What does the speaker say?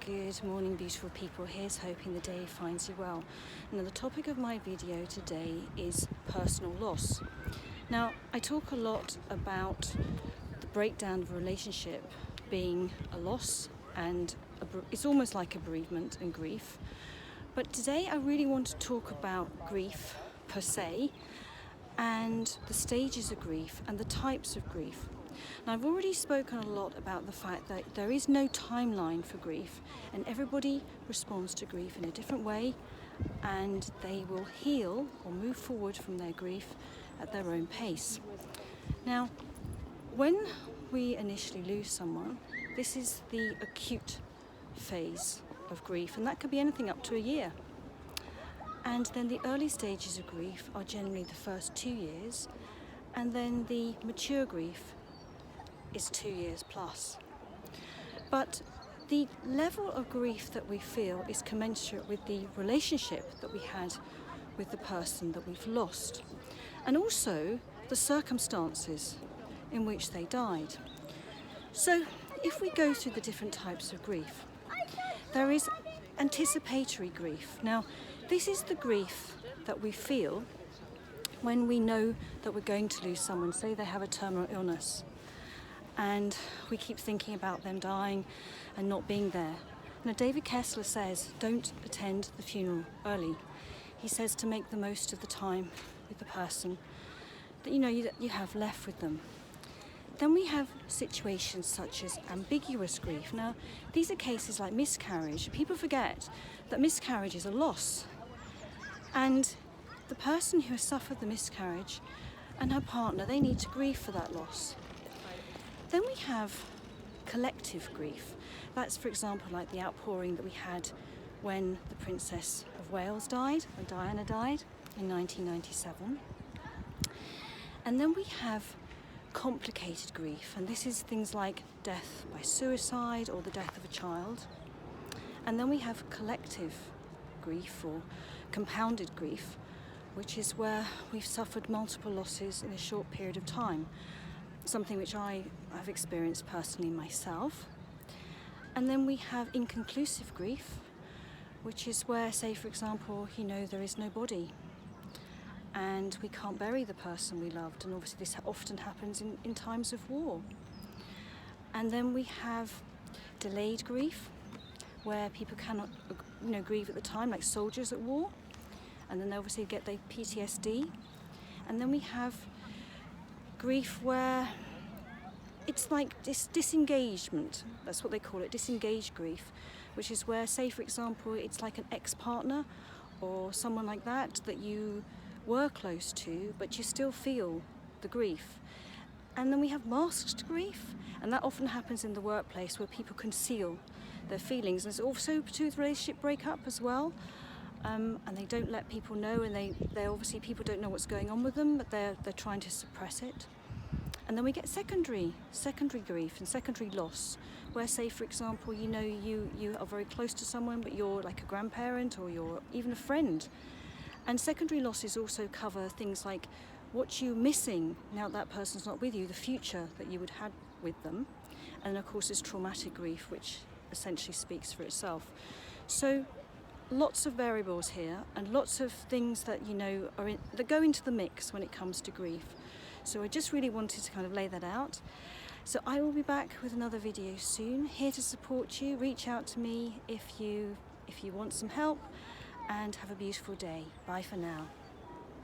Good morning, beautiful people. Here's hoping the day finds you well. Now, the topic of my video today is personal loss. Now, I talk a lot about the breakdown of a relationship being a loss, and it's almost like a bereavement and grief. But today I really want to talk about grief per se, and the stages of grief and the types of grief. Now, I've already spoken a lot about the fact that there is no timeline for grief, and everybody responds to grief in a different way, and they will heal or move forward from their grief at their own pace. Now, when we initially lose someone, this is the acute phase of grief, and that could be anything up to a year. And then the early stages of grief are generally the first 2 years, and then the mature grief is 2 years plus. But the level of grief that we feel is commensurate with the relationship that we had with the person that we've lost, and also the circumstances in which they died. So if we go through the different types of grief, there is anticipatory grief. Now, this is the grief that we feel when we know that we're going to lose someone. Say they have a terminal illness, and we keep thinking about them dying and not being there. Now, David Kessler says, don't attend the funeral early. He says to make the most of the time with the person that you have left with them. Then we have situations such as ambiguous grief. Now, these are cases like miscarriage. People forget that miscarriage is a loss, and the person who has suffered the miscarriage and her partner, they need to grieve for that loss. Then we have collective grief. That's, for example, like the outpouring that we had when the Princess of Wales died, when Diana died in 1997. And then we have complicated grief, and this is things like death by suicide or the death of a child. And then we have collective grief or compounded grief, which is where we've suffered multiple losses in a short period of time. Something which I have experienced personally myself. And then we have inconclusive grief, which is where, say for example, there is no body and we can't bury the person we loved, and obviously this often happens in times of war. And then we have delayed grief, where people cannot grieve at the time, like soldiers at war, and then they obviously get their PTSD. And then we have grief where it's like disengagement, that's what they call it, disengaged grief, which is where, say for example, it's like an ex-partner or someone like that you were close to, but you still feel the grief. And then we have masked grief, and that often happens in the workplace where people conceal their feelings. And it's also to do with relationship breakup as well. And they don't let people know, and they obviously, people don't know what's going on with them, but they're trying to suppress it. And then we get secondary grief and secondary loss, where, say for example, you are very close to someone, but you're like a grandparent or you're even a friend. And secondary losses also cover things like what you're missing now that person's not with you, the future that you would have with them. And of course there's traumatic grief, which essentially speaks for itself. So lots of variables here, and lots of things that that go into the mix when it comes to grief. So I just really wanted to kind of lay that out. So I will be back with another video soon, here to support you. Reach out to me if you want some help, and have a beautiful day. Bye for now.